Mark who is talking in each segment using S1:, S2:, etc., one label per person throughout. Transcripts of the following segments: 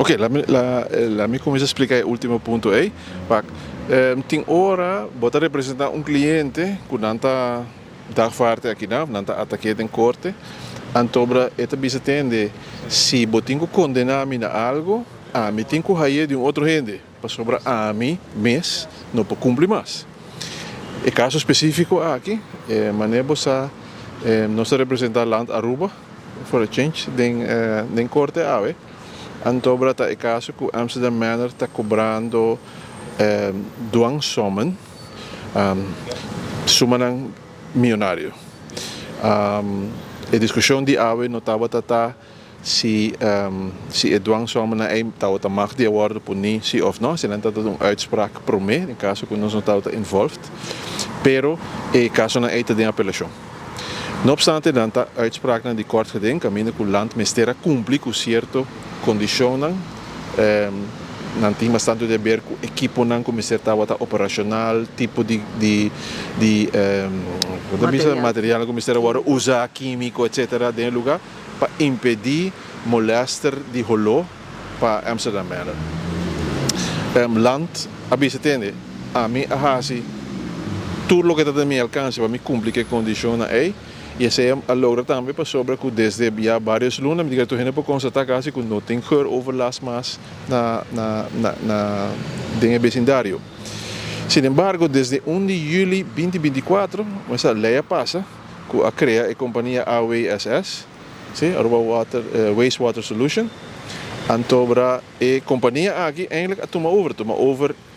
S1: Ok, la me comienza a explicar el último punto ahí. Tem hora, bota representar un cliente que nanta dagvaart aqui na, nanta ataque em corte. Antobra eta bisa tende se botingo condenar-me na algo, a me tenho que rair de um outro gente, para sobra a mim mês não pode cumprir mais. E caso específico aqui, manebo sa nossa representar land Aruba for a change den corte ave. Antobra tá e caso que Amsterdam Manor tá cobrando dwangsommen, sumanang milionário. A discussão de ave notava tata se é dwangsommen na een tauta mag die worden por ni sim of não, se não tata uitspraak pro me, em caso que nós não tauta involved, pero e caso na eita de apelação. No obstante, tanta uitspraak na die kort geding, caminho que o land mestera cumpre com certo condicionan, não tem bastante de ver com equipo não como certa operacional, tipo de material como certa usar químico, etc. dentro do lugar para impedir molester de rolo para Amsterdam Manor. Land, abis entende, a mim assim, tudo o que está a meu alcance para me cumprir que condiciona aí. E esse é a logra também para sobre que desde já vários lunas, me diga tu gente por constatar que não tem geur overlast mais na vecindário. Sin embargo, desde 1 de julho 2024, essa lei passa que a cria a companhia AWSS, Aruba Wastewater Solution, antobra a companhia aqui eigenlijk toma over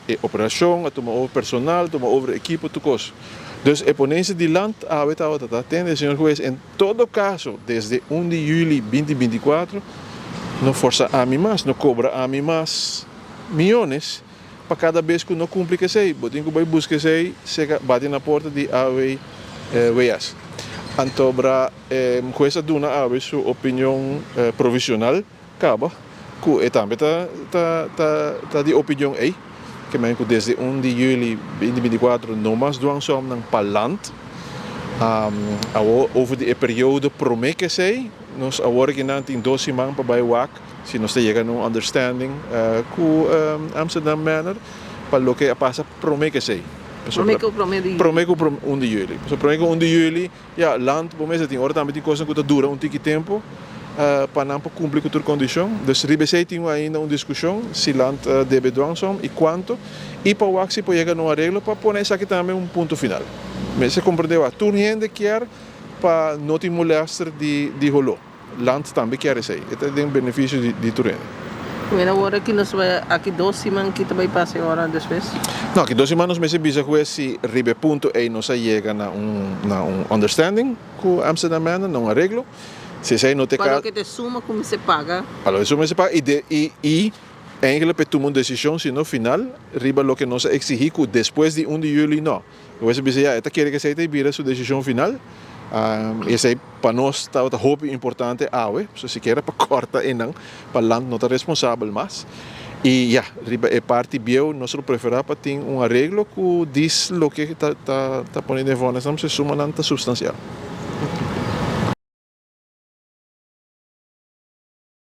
S1: a operação, toma over personal, toma over equipo, tudo coisa. Dus a ponência de land atende, senhor juiz, em todo caso, desde 1 de julho 2024, não força a mim mais, não cobra a mim mais milhões para cada vez que não cumpre que sei. Botinho vai buscar sei, bate na porta de AWS. Antobra, coisa duna a sua opinião provisional, acaba, que também tá de opinião aí. Que desde 1 de julho 2024 não mais dwangsommen para land. Over de período promete que sei, nós agora que não tem 12 semanas para baiwak, se nós chegamos a um understanding com Amsterdam Manor, para o que passa promete que sei. Promete 1 de julho. So promete 1 de julho, ja, land, por mês tem hora também tem coisa que dura um tique tempo. Para não cumprir com a condição. Dus RIBC tem ainda uma discussão se land deve dwangsom e quanto e para o axi pode chegar num arreglo para pôr isso aqui também ponto final. Mas você compreendeu? A turma ainda quer para não te molestar de rolo. Land também quer isso aí. Este é um benefício de turma.
S2: Mas agora que nós vai aqui 2 semanas que também passa agora depois?
S1: Não, aqui 2 semanas nós bisa que se RIBC.e não se chega na understanding com Amsterdam Manor, num arreglo. Se sei não te
S2: para que te suma como se paga.
S1: Para o suma se paga e eigenlijk para tomar uma decisão se no final riba lo que nos exigir que depois de 1 de julho não. Você diz já, esta quer que seja vira sua decisão final. Esse é para nós está o hope importante se quer para corta e não para land não está responsável mais. E já, riba é parte bio, nós preferimos para ter arreglo que diz lo que está ponendo em voz, não se suma nada substancial.